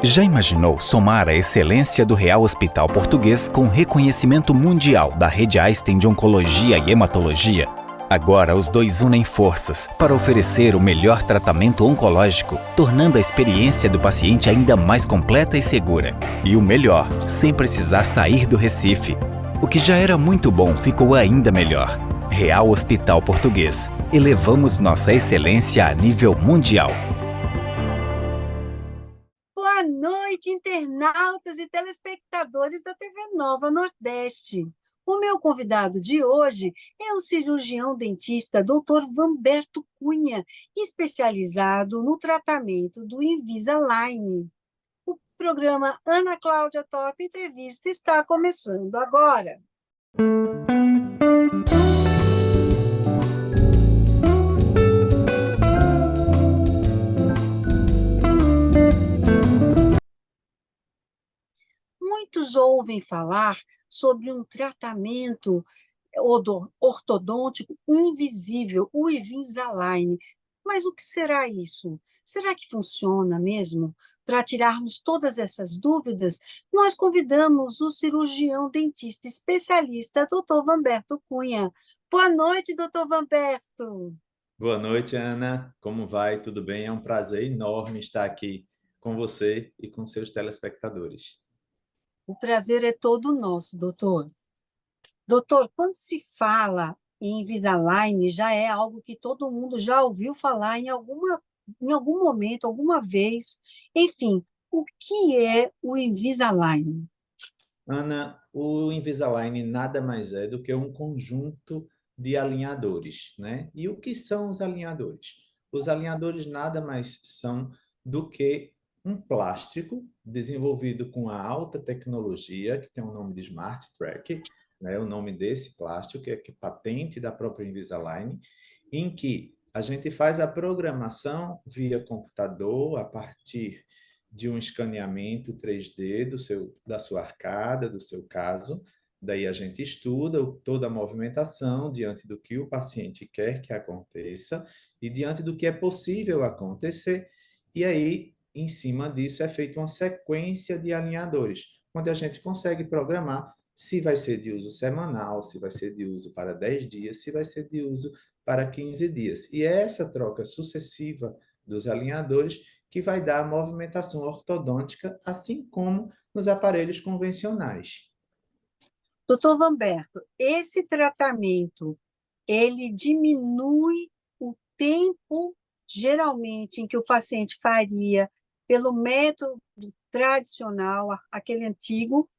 Já imaginou somar a excelência do Real Hospital Português com reconhecimento mundial da Rede Einstein de Oncologia e Hematologia? Agora os dois unem forças para oferecer o melhor tratamento oncológico, tornando a experiência do paciente ainda mais completa e segura. E o melhor, sem precisar sair do Recife. O que já era muito bom ficou ainda melhor. Real Hospital Português. Elevamos nossa excelência a nível mundial. Boa noite, internautas e telespectadores da TV Nova Nordeste. O meu convidado de hoje é o cirurgião dentista Dr. Vanberto Cunha, especializado no tratamento do Invisalign. O programa Ana Cláudia Top Entrevista está começando agora. Muitos ouvem falar sobre um tratamento ortodôntico invisível, o Invisalign. Mas o que será isso? Será que funciona mesmo? Para tirarmos todas essas dúvidas, nós convidamos o cirurgião dentista especialista, Dr. Vanberto Cunha. Boa noite, Dr. Vanberto. Boa noite, Ana. Como vai? Tudo bem? É um prazer enorme estar aqui com você e com seus telespectadores. O prazer é todo nosso, doutor. Doutor, quando se fala em Invisalign, já é algo que todo mundo já ouviu falar em algum momento, alguma vez. Enfim, o que é o Invisalign? Ana, o Invisalign nada mais é do que um conjunto de alinhadores, né? E o que são os alinhadores? Os alinhadores nada mais são do que um plástico desenvolvido com a alta tecnologia, que tem o nome de Smart Track, né? O nome desse plástico, que é patente da própria Invisalign, em que a gente faz a programação via computador a partir de um escaneamento 3D da sua arcada, do seu caso. Daí a gente estuda toda a movimentação diante do que o paciente quer que aconteça e diante do que é possível acontecer. E aí, em cima disso, é feita uma sequência de alinhadores, onde a gente consegue programar se vai ser de uso semanal, se vai ser de uso para 10 dias, se vai ser de uso para 15 dias. E é essa troca sucessiva dos alinhadores que vai dar a movimentação ortodôntica, assim como nos aparelhos convencionais. Doutor Vanberto, esse tratamento, ele diminui o tempo, geralmente, em que o paciente faria pelo método tradicional, aquele antigo.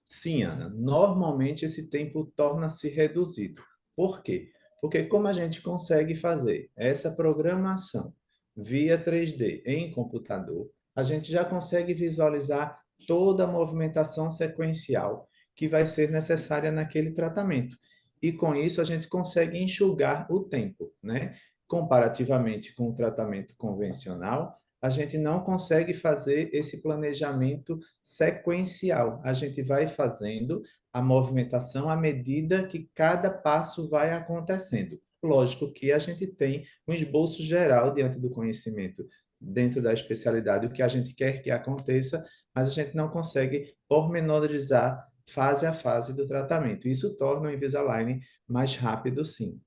Sim, Ana, normalmente esse tempo torna-se reduzido. Por quê? Porque como a gente consegue fazer essa programação via 3D em computador, a gente já consegue visualizar toda a movimentação sequencial que vai ser necessária naquele tratamento. E com isso a gente consegue enxugar o tempo, né? Comparativamente com o tratamento convencional, a gente não consegue fazer esse planejamento sequencial. A gente vai fazendo a movimentação à medida que cada passo vai acontecendo. Lógico que a gente tem um esboço geral diante do conhecimento, dentro da especialidade, o que a gente quer que aconteça, mas a gente não consegue pormenorizar fase a fase do tratamento. Isso torna o Invisalign mais rápido, sim.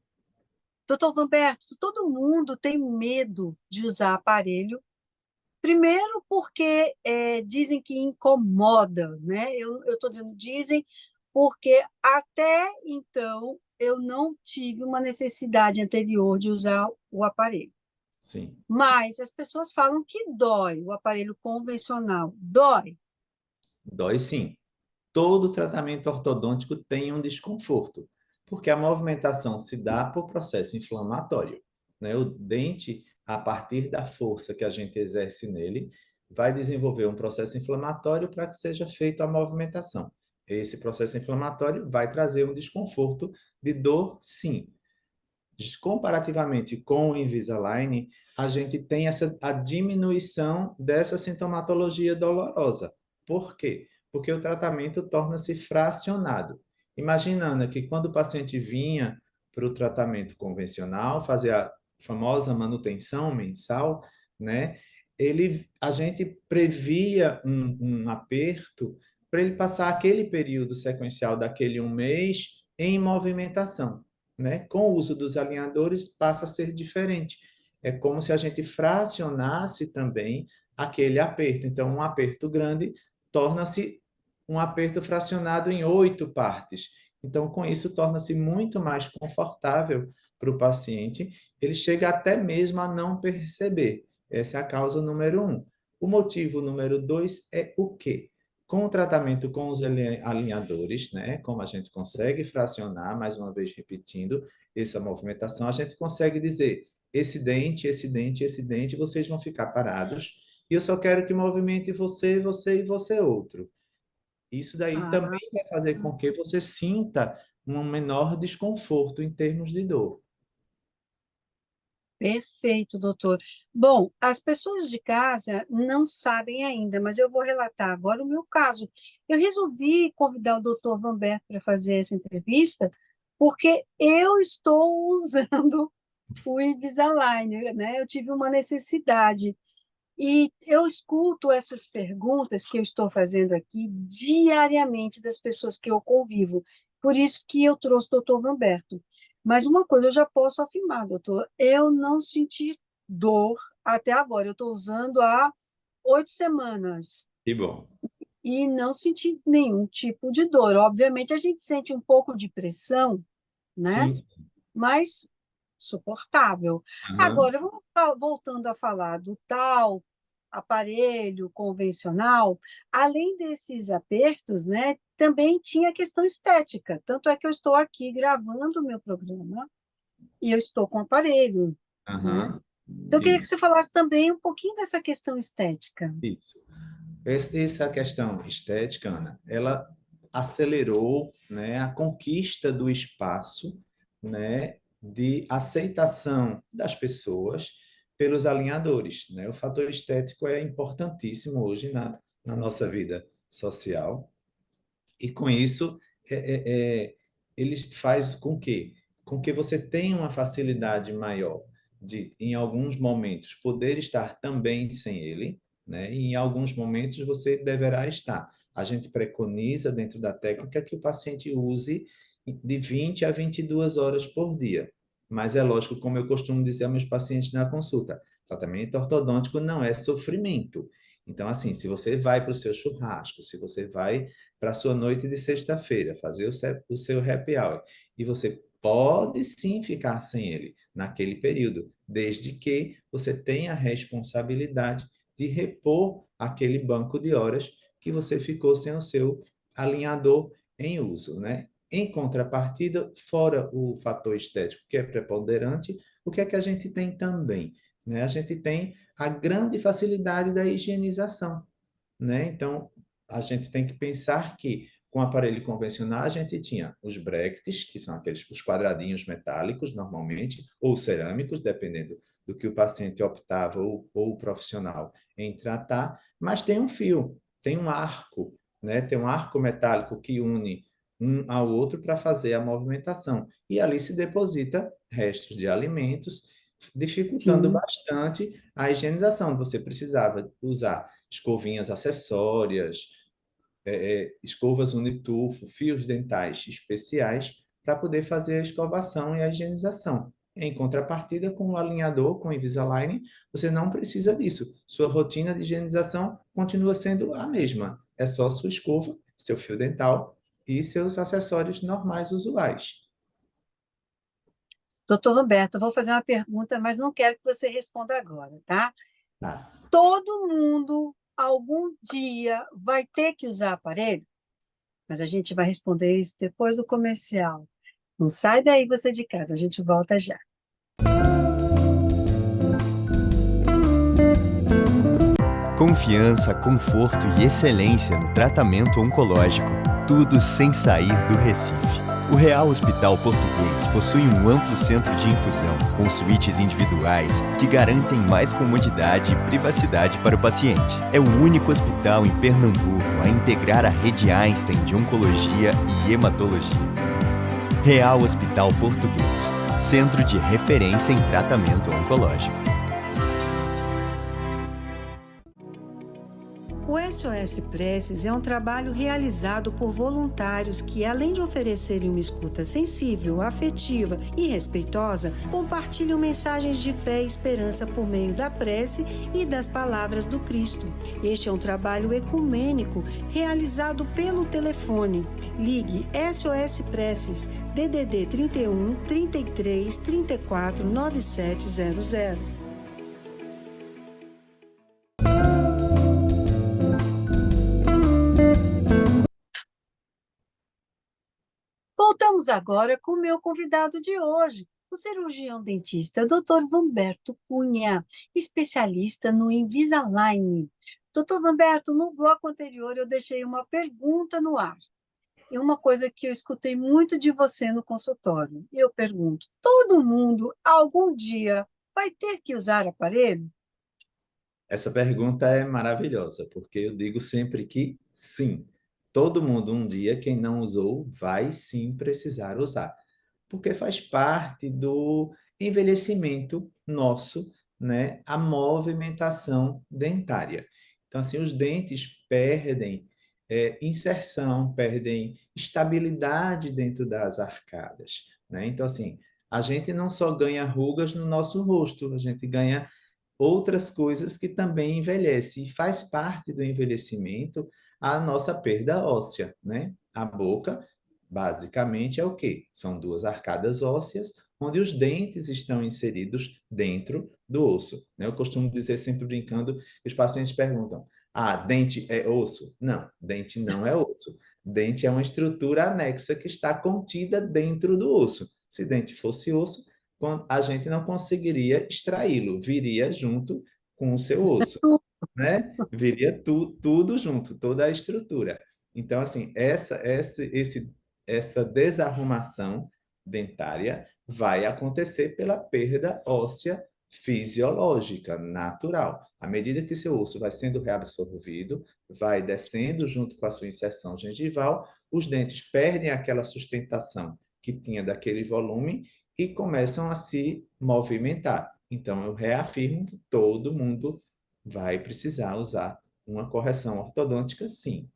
Doutor Vanberto, todo mundo tem medo de usar aparelho. Primeiro, porque dizem que incomoda, né? Eu estou dizendo dizem, porque até então eu não tive uma necessidade anterior de usar o aparelho. Sim. Mas as pessoas falam que dói, o aparelho convencional dói. Dói sim. Todo tratamento ortodôntico tem um desconforto, porque a movimentação se dá por processo inflamatório, né? O dente, a partir da força que a gente exerce nele, vai desenvolver um processo inflamatório para que seja feita a movimentação. Esse processo inflamatório vai trazer um desconforto de dor, sim. Comparativamente com o Invisalign, a gente tem a diminuição dessa sintomatologia dolorosa. Por quê? Porque o tratamento torna-se fracionado. Imaginando que quando o paciente vinha para o tratamento convencional, fazer a famosa manutenção mensal, né? a gente previa um aperto para ele passar aquele período sequencial daquele um mês em movimentação, né? Com o uso dos alinhadores passa a ser diferente. É como se a gente fracionasse também aquele aperto. Então, um aperto grande torna-se um aperto fracionado em 8 partes. Então, com isso, torna-se muito mais confortável para o paciente. Ele chega até mesmo a não perceber. Essa é a causa número 1. O motivo número 2 é o quê? Com o tratamento com os alinhadores, né, como a gente consegue fracionar, mais uma vez repetindo essa movimentação, a gente consegue dizer esse dente, esse dente, esse dente, vocês vão ficar parados e eu só quero que movimente você, você e você outro. Isso daí Ah, também vai fazer com que você sinta um menor desconforto em termos de dor. perfeito, doutor. Bom, as pessoas de casa não sabem ainda, mas eu vou relatar agora o meu caso. Eu resolvi convidar o doutor Vanberto para fazer essa entrevista porque eu estou usando o Invisalign, né? Eu tive uma necessidade. E eu escuto essas perguntas que eu estou fazendo aqui diariamente das pessoas que eu convivo. Por isso que eu trouxe o doutor Humberto. Mas uma coisa eu já posso afirmar, doutor, eu não senti dor até agora. Eu estou usando há 8 semanas Que bom. e não senti nenhum tipo de dor. Obviamente, a gente sente um pouco de pressão, né? Sim. Mas suportável. Aham. Agora, vamos voltando a falar do tal aparelho convencional, além desses apertos, né, também tinha a questão estética. Tanto é que eu estou aqui gravando o meu programa e eu estou com o aparelho, né? Aham. Então, eu queria que Isso. você falasse também um pouquinho dessa questão estética. Isso. Essa questão estética, Ana, ela acelerou, né, a conquista do espaço, né, de aceitação das pessoas pelos alinhadores, né? O fator estético é importantíssimo hoje na nossa vida social e com isso ele faz com que você tenha uma facilidade maior de, em alguns momentos, poder estar também sem ele, né? E em alguns momentos você deverá estar. A gente preconiza dentro da técnica que o paciente use de 20 a 22 horas por dia. Mas é lógico, como eu costumo dizer aos meus pacientes na consulta, tratamento ortodôntico não é sofrimento. Então, assim, se você vai para o seu churrasco, se você vai para a sua noite de sexta-feira, fazer o seu happy hour. E você pode sim ficar sem ele naquele período, desde que você tenha a responsabilidade de repor aquele banco de horas que você ficou sem o seu alinhador em uso, né? Em contrapartida, fora o fator estético, que é preponderante, o que é que a gente tem também? Né? A gente tem a grande facilidade da higienização, né? Então, a gente tem que pensar que com o aparelho convencional a gente tinha os brackets, que são aqueles os quadradinhos metálicos normalmente, ou cerâmicos, dependendo do que o paciente optava ou o profissional em tratar, mas tem um fio, tem um arco, né? Tem um arco metálico que une um ao outro para fazer a movimentação. E ali se deposita restos de alimentos, dificultando Sim, bastante a higienização. Você precisava usar escovinhas acessórias, escovas unitufo, fios dentais especiais para poder fazer a escovação e a higienização. Em contrapartida, com o alinhador, com o Invisalign, você não precisa disso. Sua rotina de higienização continua sendo a mesma. É só sua escova, seu fio dental e seus acessórios normais usuais. doutor Roberto, eu vou fazer uma pergunta, mas não quero que você responda agora, tá? Tá? Todo mundo, algum dia, vai ter que usar aparelho? Mas a gente vai responder isso depois do comercial. Não sai daí você de casa, a gente volta já. Confiança, conforto e excelência no tratamento oncológico, tudo sem sair do Recife. O Real Hospital Português possui um amplo centro de infusão, com suítes individuais que garantem mais comodidade e privacidade para o paciente. É o único hospital em Pernambuco a integrar a rede Einstein de Oncologia e Hematologia. Real Hospital Português, centro de referência em tratamento oncológico. O SOS Preces é um trabalho realizado por voluntários que, além de oferecerem uma escuta sensível, afetiva e respeitosa, compartilham mensagens de fé e esperança por meio da prece e das palavras do Cristo. Este é um trabalho ecumênico realizado pelo telefone. Ligue SOS Preces, DDD 31 33 34 9700. Voltamos agora com o meu convidado de hoje, o cirurgião dentista Dr. Vamberto Cunha, especialista no Invisalign. Dr. Vamberto, no bloco anterior eu deixei uma pergunta no ar. E uma coisa que eu escutei muito de você no consultório. E eu pergunto: todo mundo algum dia vai ter que usar aparelho? Essa pergunta é maravilhosa, porque eu digo sempre que sim, todo mundo um dia, quem não usou, vai sim precisar usar, porque faz parte do envelhecimento nosso, né? A movimentação dentária. Então, assim, os dentes perdem inserção, perdem estabilidade dentro das arcadas, né? Então, assim, a gente não só ganha rugas no nosso rosto, a gente ganha outras coisas que também envelhecem. E faz parte do envelhecimento a nossa perda óssea, né? A boca, basicamente, é o quê? São duas arcadas ósseas, onde os dentes estão inseridos dentro do osso, né? Eu costumo dizer, sempre brincando, que os pacientes perguntam: ah, dente é osso? Não, dente não é osso. Dente é uma estrutura anexa que está contida dentro do osso. Se dente fosse osso, a gente não conseguiria extraí-lo, viria junto com o seu osso, né? Viria tudo junto, toda a estrutura. Então, assim, essa desarrumação dentária vai acontecer pela perda óssea fisiológica, natural. À medida que seu osso vai sendo reabsorvido, vai descendo junto com a sua inserção gengival, os dentes perdem aquela sustentação que tinha daquele volume e começam a se movimentar. Então, eu reafirmo que todo mundo vai precisar usar uma correção ortodôntica, sim.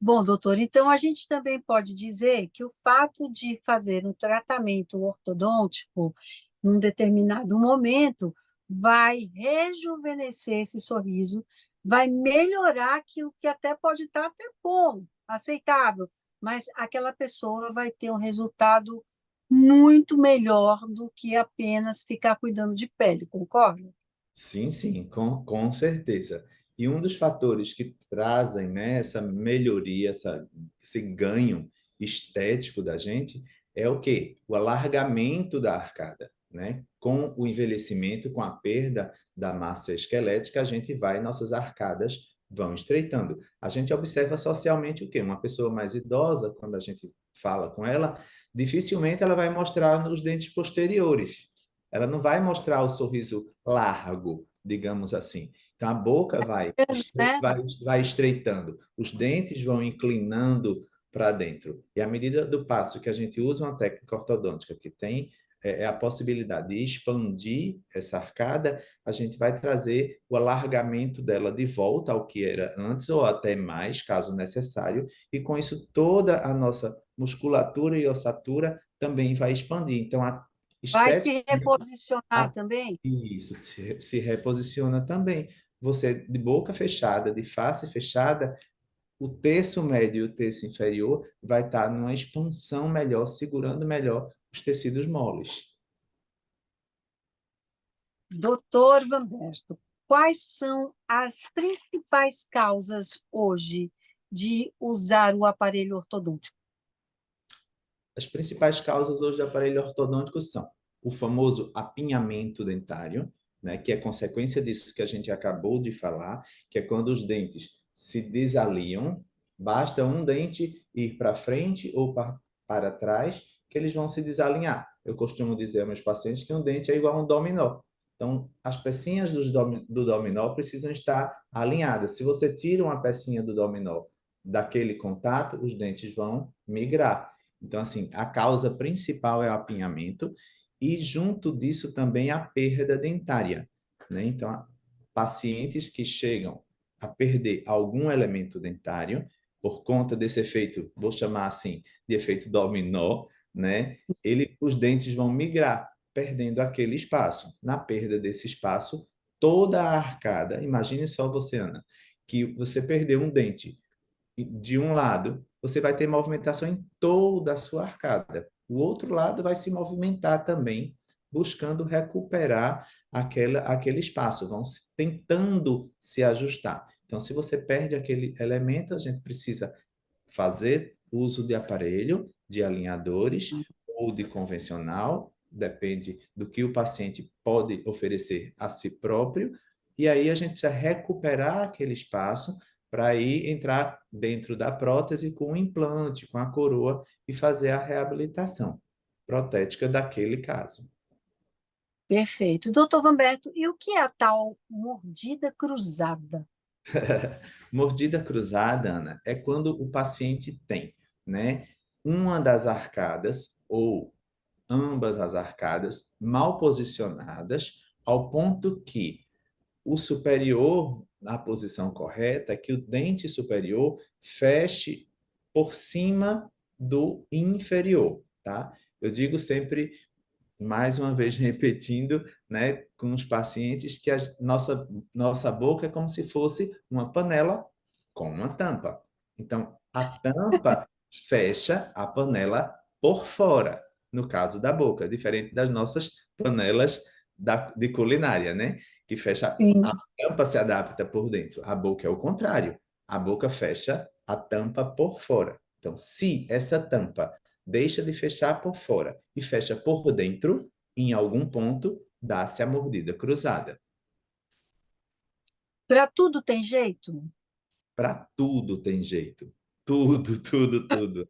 Bom, doutor, então a gente também pode dizer que o fato de fazer um tratamento ortodôntico num determinado momento vai rejuvenescer esse sorriso, vai melhorar aquilo que até pode estar até bom, aceitável, mas aquela pessoa vai ter um resultado muito melhor do que apenas ficar cuidando de pele, concorda? Sim, sim, com certeza. E um dos fatores que trazem, né, essa melhoria, esse ganho estético da gente é o quê? O alargamento da arcada, né? Com o envelhecimento, com a perda da massa esquelética, a gente vai, nossas arcadas vão estreitando. A gente observa socialmente o quê? Uma pessoa mais idosa, quando a gente fala com ela, dificilmente ela vai mostrar os dentes posteriores. Ela não vai mostrar o sorriso largo, digamos assim. Então, a boca Né? vai estreitando, os dentes vão inclinando para dentro. E à medida do passo que a gente usa uma técnica ortodôntica que tem a possibilidade de expandir essa arcada, a gente vai trazer o alargamento dela de volta ao que era antes, ou até mais, caso necessário, e com isso toda a nossa musculatura e ossatura também vai expandir. Então, a Vai estética se reposicionar também? isso, se reposiciona também. Você, de boca fechada, de face fechada, o terço médio e o terço inferior vai estar numa expansão melhor, segurando melhor os tecidos moles. Doutor Vanberto, quais são as principais causas hoje de usar o aparelho ortodôntico? As principais causas hoje do aparelho ortodôntico são o famoso apinhamento dentário, né, que é consequência disso que a gente acabou de falar, que é quando os dentes se desaliam, basta um dente ir para frente ou para trás, que eles vão se desalinhar. Eu costumo dizer aos meus pacientes que um dente é igual a um dominó. Então, as pecinhas do dominó precisam estar alinhadas. Se você tira uma pecinha do dominó daquele contato, os dentes vão migrar. Então, assim, a causa principal é o apinhamento e, junto disso, também a perda dentária, né? Então, pacientes que chegam a perder algum elemento dentário, por conta desse efeito, vou chamar assim, de efeito dominó, né? Os dentes vão migrar, perdendo aquele espaço. Na perda desse espaço, toda a arcada, imagine só você, Ana, que você perdeu um dente de um lado, você vai ter movimentação em toda a sua arcada. O outro lado vai se movimentar também, buscando recuperar aquele espaço, tentando se ajustar. Então, se você perde aquele elemento, a gente precisa fazer uso de aparelho, de alinhadores ou de convencional, depende do que o paciente pode oferecer a si próprio, e aí a gente precisa recuperar aquele espaço para aí entrar dentro da prótese com o implante, com a coroa e fazer a reabilitação protética daquele caso. Perfeito. Doutor Vamberto, e o que é a tal mordida cruzada? Mordida cruzada, Ana, é quando o paciente tem, né, uma das arcadas ou ambas as arcadas mal posicionadas, ao ponto que o superior, na posição correta, é que o dente superior feche por cima do inferior, tá? Eu digo sempre, mais uma vez repetindo, né, com os pacientes, que a nossa boca é como se fosse uma panela com uma tampa. Então, a tampa fecha a panela por fora, no caso da boca, diferente das nossas panelas de culinária, né? Que fecha, Sim. a tampa se adapta por dentro. A boca é o contrário. A boca fecha a tampa por fora. Então, se essa tampa deixa de fechar por fora e fecha por dentro, em algum ponto, dá-se a mordida cruzada. Para tudo tem jeito? Para tudo tem jeito. Tudo, tudo, tudo.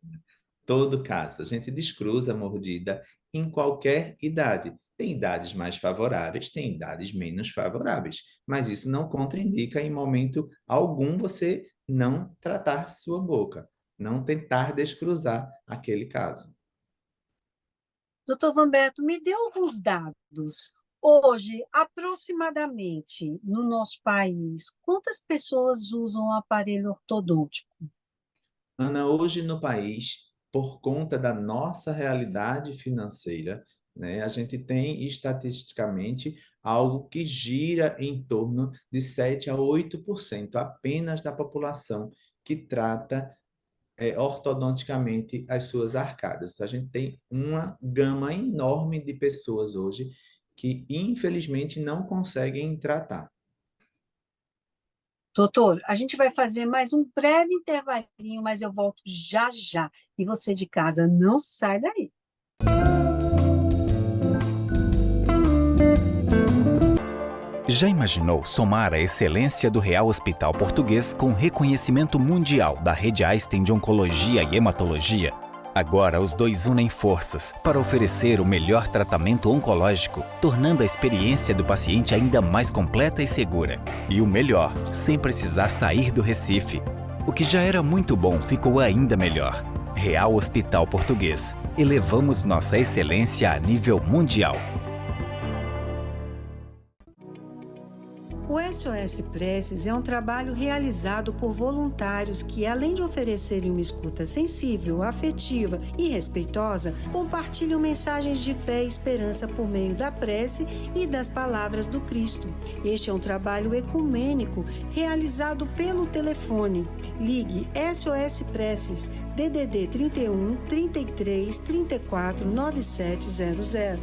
Todo caso. A gente descruza a mordida em qualquer idade. Tem idades mais favoráveis, tem idades menos favoráveis. Mas isso não contraindica em momento algum você não tratar sua boca, não tentar descruzar aquele caso. Doutor Vamberto, me dê alguns dados. Hoje, aproximadamente, no nosso país, quantas pessoas usam o aparelho ortodôntico? Ana, hoje no país, por conta da nossa realidade financeira, né, a gente tem estatisticamente algo que gira em torno de 7 a 8% apenas da população que trata ortodonticamente as suas arcadas. Então, a gente tem uma gama enorme de pessoas hoje que, infelizmente, não conseguem tratar. Doutor, a gente vai fazer mais um breve intervalinho, mas eu volto já já. E você de casa, não sai daí. Já imaginou somar a excelência do Real Hospital Português com reconhecimento mundial da Rede Einstein de Oncologia e Hematologia? Agora os dois unem forças para oferecer o melhor tratamento oncológico, tornando a experiência do paciente ainda mais completa e segura. E o melhor, sem precisar sair do Recife. O que já era muito bom ficou ainda melhor. Real Hospital Português. Elevamos nossa excelência a nível mundial. O SOS Preces é um trabalho realizado por voluntários que, além de oferecerem uma escuta sensível, afetiva e respeitosa, compartilham mensagens de fé e esperança por meio da prece e das palavras do Cristo. Este é um trabalho ecumênico realizado pelo telefone. Ligue SOS Preces DDD 31 33 34 9700.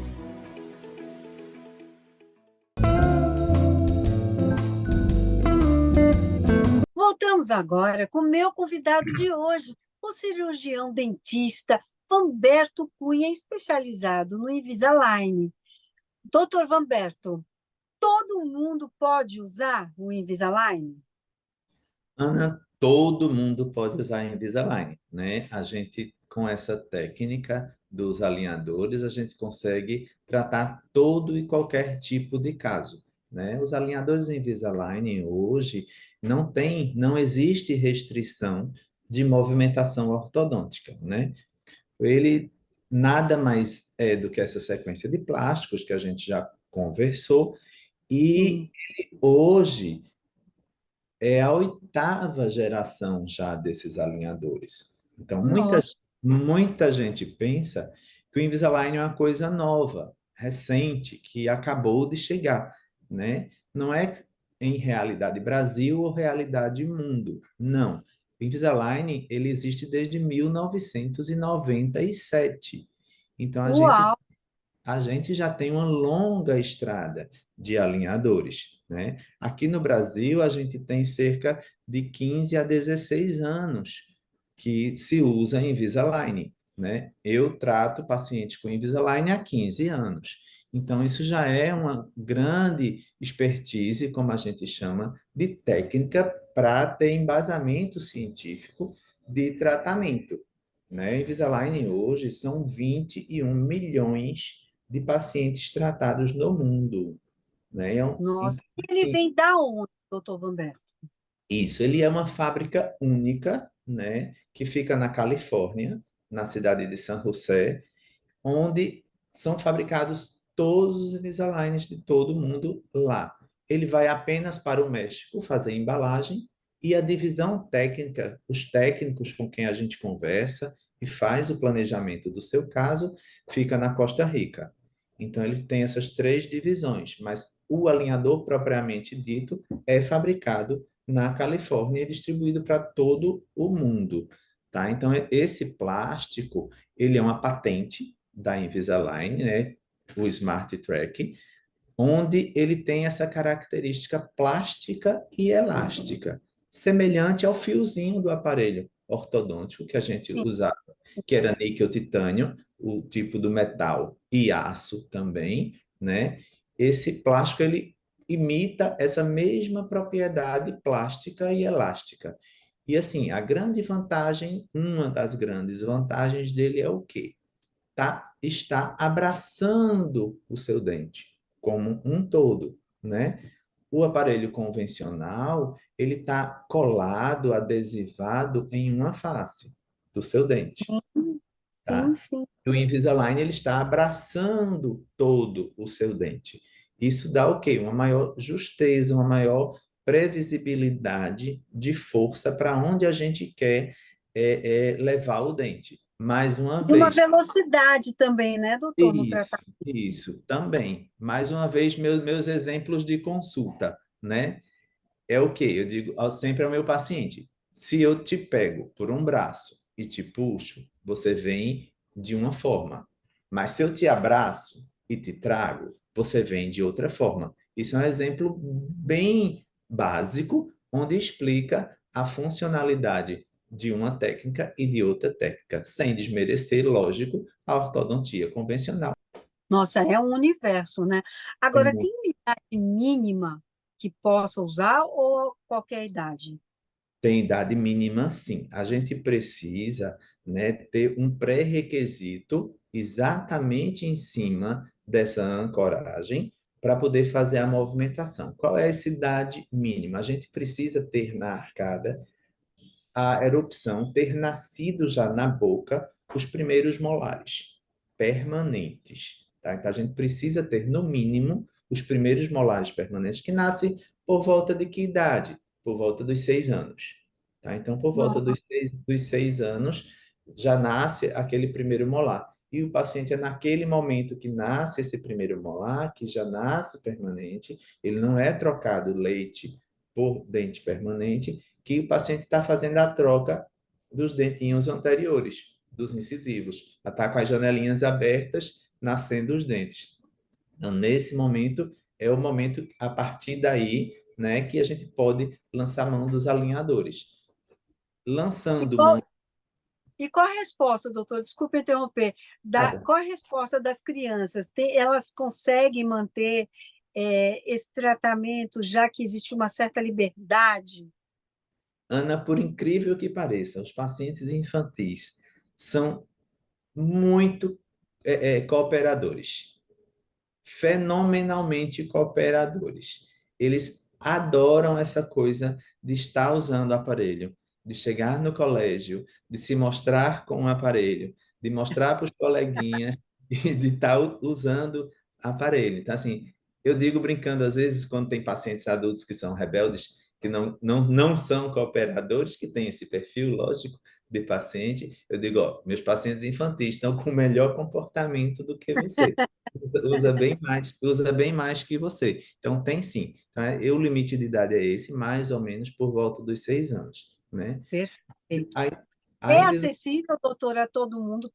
Voltamos agora com o meu convidado de hoje, o cirurgião dentista Vamberto Cunha, especializado no Invisalign. Doutor Vamberto, todo mundo pode usar o Invisalign? Ana, todo mundo pode usar Invisalign, né? A gente, com essa técnica dos alinhadores, a gente consegue tratar todo e qualquer tipo de caso, né? Os alinhadores Invisalign hoje não existe restrição de movimentação ortodôntica, né? Ele nada mais é do que essa sequência de plásticos que a gente já conversou, e hoje é a oitava geração já desses alinhadores. Então, Nossa, muita gente pensa que o Invisalign é uma coisa nova, recente, que acabou de chegar, né? Não é em realidade Brasil ou realidade mundo. Não. O Invisalign, ele existe desde 1997. Então, uau! a gente já tem uma longa estrada de alinhadores, né? Aqui no Brasil, a gente tem cerca de 15 a 16 anos que se usa Invisalign, né? Eu trato paciente com Invisalign há 15 anos. Então, isso já é uma grande expertise, como a gente chama, de técnica para ter embasamento científico de tratamento, né? Invisalign hoje são 21 milhões de pacientes tratados no mundo, né? Nossa, Então, e ele assim, vem da onde, doutor Vanberto? isso, ele é uma fábrica única, né? Que fica na Califórnia, na cidade de San José, onde são fabricados todos os Invisaligns de todo mundo lá. Ele vai apenas para o México fazer embalagem e a divisão técnica, os técnicos com quem a gente conversa e faz o planejamento do seu caso, fica na Costa Rica. Então, ele tem essas três divisões, mas o alinhador propriamente dito é fabricado na Califórnia e distribuído para todo o mundo, tá? Então, esse plástico, ele é uma patente da Invisalign, né? O Smart Track, onde ele tem essa característica plástica e elástica, semelhante ao fiozinho do aparelho ortodôntico que a gente Sim. usava, que era níquel titânio, o tipo do metal e aço também, né? Esse plástico ele imita essa mesma propriedade plástica e elástica. E assim, a grande vantagem, uma das grandes vantagens dele é o quê? Está abraçando o seu dente como um todo, né? O aparelho convencional, ele está colado, adesivado em uma face do seu dente, Sim, tá? sim. E o Invisalign, ele está abraçando todo o seu dente. Isso dá o quê? Uma maior justeza, uma maior previsibilidade de força para onde a gente quer levar o dente. Mais uma E uma vez, velocidade também, né, doutor, no tratamento? isso, também. Mais uma vez, meus exemplos de consulta, né? É o que eu digo sempre ao meu paciente: se eu te pego por um braço e te puxo, você vem de uma forma. Mas se eu te abraço e te trago, você vem de outra forma. Isso é um exemplo bem básico, onde explica a funcionalidade de uma técnica e de outra técnica, sem desmerecer, lógico, a ortodontia convencional. Nossa, é um universo, né? É Agora, tem idade mínima que possa usar ou qualquer idade? Tem idade mínima, sim. A gente precisa, né, ter um pré-requisito exatamente em cima dessa ancoragem para poder fazer a movimentação. Qual é essa idade mínima? A gente precisa ter na arcada a erupção, ter nascido já na boca os primeiros molares permanentes, tá? Então a gente precisa ter no mínimo os primeiros molares permanentes que nascem por volta de que idade? Por volta dos 6 anos, tá? Então por volta Não. dos seis anos já nasce aquele primeiro molar. E o paciente é naquele momento que nasce esse primeiro molar, que já nasce permanente, ele não é trocado leite por dente permanente, que o paciente está fazendo a troca dos dentinhos anteriores, dos incisivos. Está com as janelinhas abertas, nascendo os dentes. Então, nesse momento, é o momento, a partir daí, né, que a gente pode lançar mão dos alinhadores. E Lançando qual, mão... e qual a resposta, doutor? Desculpe interromper. Nada. Qual a resposta das crianças? Elas conseguem manter esse tratamento, já que existe uma certa liberdade? Ana, por incrível que pareça, os pacientes infantis são muito cooperadores, fenomenalmente cooperadores. Eles adoram essa coisa de estar usando o aparelho, de chegar no colégio, de se mostrar com o aparelho, de mostrar para os coleguinhas e de estar usando aparelho. Então, assim, eu digo brincando às vezes, quando tem pacientes adultos que são rebeldes, que não são cooperadores, que têm esse perfil, lógico, de paciente, eu digo, ó, meus pacientes infantis estão com melhor comportamento do que você. Usa bem mais que você. Então, tem sim. Então, o limite de idade é esse, mais ou menos por volta dos 6 anos, né? Perfeito. A, a É Invisa- acessível, doutora, a todo mundo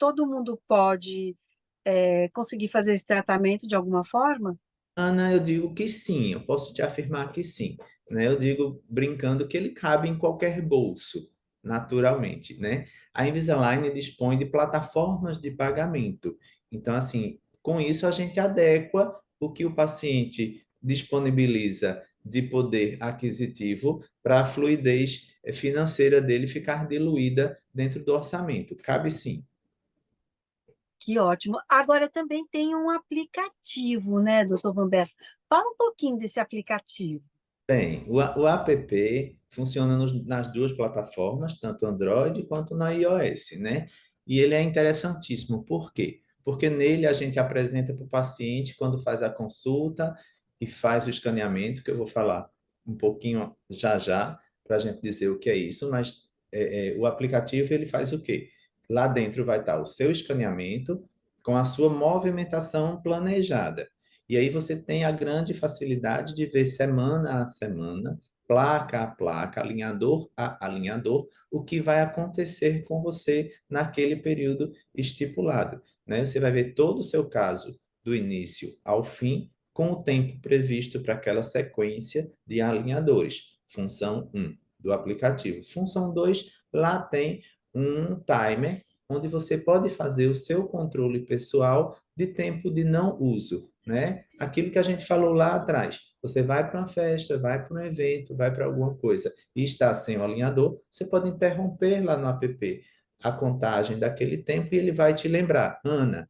pode conseguir fazer esse tratamento de alguma forma? Ana, eu digo que sim, eu posso te afirmar que sim, né? Eu digo brincando que ele cabe em qualquer bolso, naturalmente, né? A Invisalign dispõe de plataformas de pagamento. Então, assim, com isso a gente adequa o que o paciente disponibiliza de poder aquisitivo para a fluidez financeira dele ficar diluída dentro do orçamento. Cabe sim. Que ótimo. Agora também tem um aplicativo, né, doutor Humberto? Fala um pouquinho desse aplicativo. Bem, o app funciona nas duas plataformas, tanto Android quanto na iOS, né? E ele é interessantíssimo. Por quê? Porque nele a gente apresenta para o paciente quando faz a consulta e faz o escaneamento, que eu vou falar um pouquinho já já, para a gente dizer o que é isso, mas o aplicativo ele faz o quê? Lá dentro vai estar o seu escaneamento com a sua movimentação planejada. E aí você tem a grande facilidade de ver semana a semana, placa a placa, alinhador a alinhador, o que vai acontecer com você naquele período estipulado, né? Você vai ver todo o seu caso do início ao fim, com o tempo previsto para aquela sequência de alinhadores. Função um do aplicativo. Função 2 lá tem um timer onde você pode fazer o seu controle pessoal de tempo de não uso, né? Aquilo que a gente falou lá atrás. Você vai para uma festa, vai para um evento, vai para alguma coisa e está sem o alinhador, você pode interromper lá no app a contagem daquele tempo e ele vai te lembrar, Ana,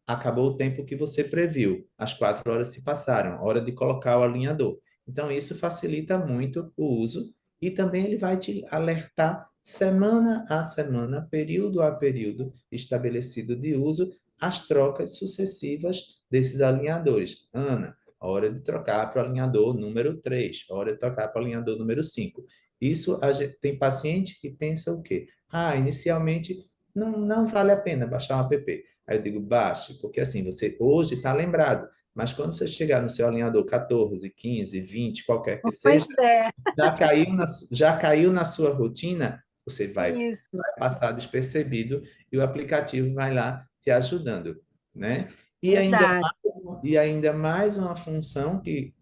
acabou o tempo que você previu, as 4 horas se passaram, hora de colocar o alinhador. Então, isso facilita muito o uso e também ele vai te alertar semana a semana, período a período estabelecido de uso, as trocas sucessivas desses alinhadores. Ana, hora de trocar para o alinhador número 3, hora de trocar para o alinhador número 5. Isso tem paciente que pensa o quê? Ah, inicialmente não vale a pena baixar um app. Aí eu digo, baixe, porque assim, você hoje está lembrado, mas quando você chegar no seu alinhador 14, 15, 20, qualquer que seja, Pois é, já caiu na sua rotina, você vai isso, passar despercebido e o aplicativo vai lá te ajudando, né? verdade. E ainda mais uma função que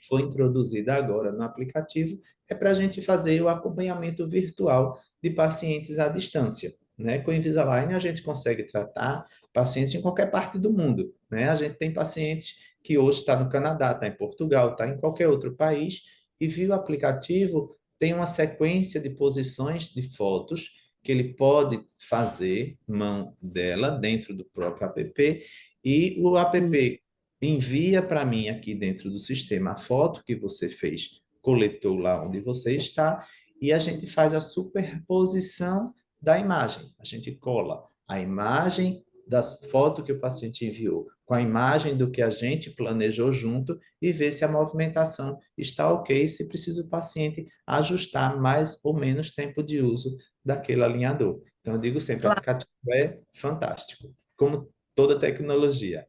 foi introduzida agora no aplicativo é para a gente fazer o acompanhamento virtual de pacientes à distância. Né? Com o Invisalign, a gente consegue tratar pacientes em qualquer parte do mundo. Né? A gente tem pacientes que hoje está no Canadá, está em Portugal, está em qualquer outro país, e via o aplicativo, tem uma sequência de posições de fotos que ele pode fazer mão dela dentro do próprio app, e o Hum. app envia para mim aqui dentro do sistema a foto que você fez, coletou lá onde você está, e a gente faz a superposição da imagem. A gente cola a imagem da foto que o paciente enviou com a imagem do que a gente planejou junto e vê se a movimentação está ok, se precisa o paciente ajustar mais ou menos tempo de uso daquele alinhador. Então, eu digo sempre, o Claro. aplicativo é fantástico, como toda tecnologia.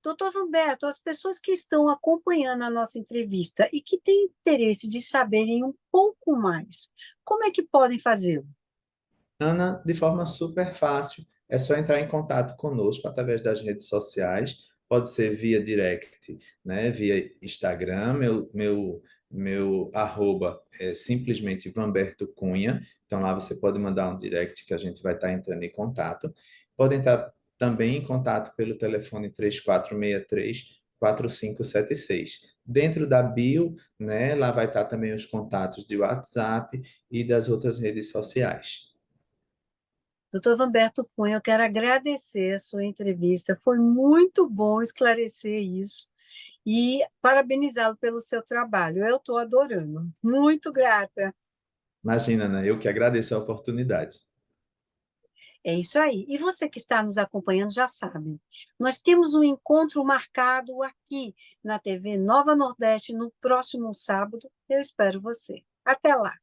Doutor Humberto, as pessoas que estão acompanhando a nossa entrevista e que têm interesse de saberem um pouco mais, como é que podem fazê-lo? Ana, de forma super fácil, é só entrar em contato conosco através das redes sociais, pode ser via direct, né, via Instagram, meu arroba é simplesmente Vamberto Cunha, então lá você pode mandar um direct que a gente vai estar entrando em contato. Pode entrar também em contato pelo telefone 3463-4576. Dentro da bio, né, lá vai estar também os contatos de WhatsApp e das outras redes sociais. Doutor Humberto Cunha, eu quero agradecer a sua entrevista, foi muito bom esclarecer isso e parabenizá-lo pelo seu trabalho. Eu estou adorando. Muito grata. Imagina, né? Eu que agradeço a oportunidade. É isso aí. E você que está nos acompanhando já sabe. Nós temos um encontro marcado aqui na TV Nova Nordeste no próximo sábado. Eu espero você. Até lá.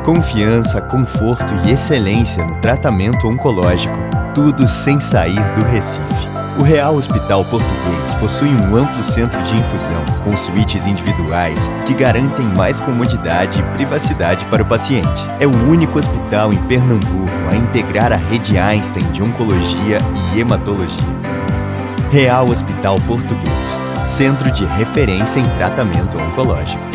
Confiança, conforto e excelência no tratamento oncológico, tudo sem sair do Recife. O Real Hospital Português possui um amplo centro de infusão, com suítes individuais que garantem mais comodidade e privacidade para o paciente. É o único hospital em Pernambuco a integrar a rede Einstein de Oncologia e Hematologia. Real Hospital Português, centro de referência em tratamento oncológico.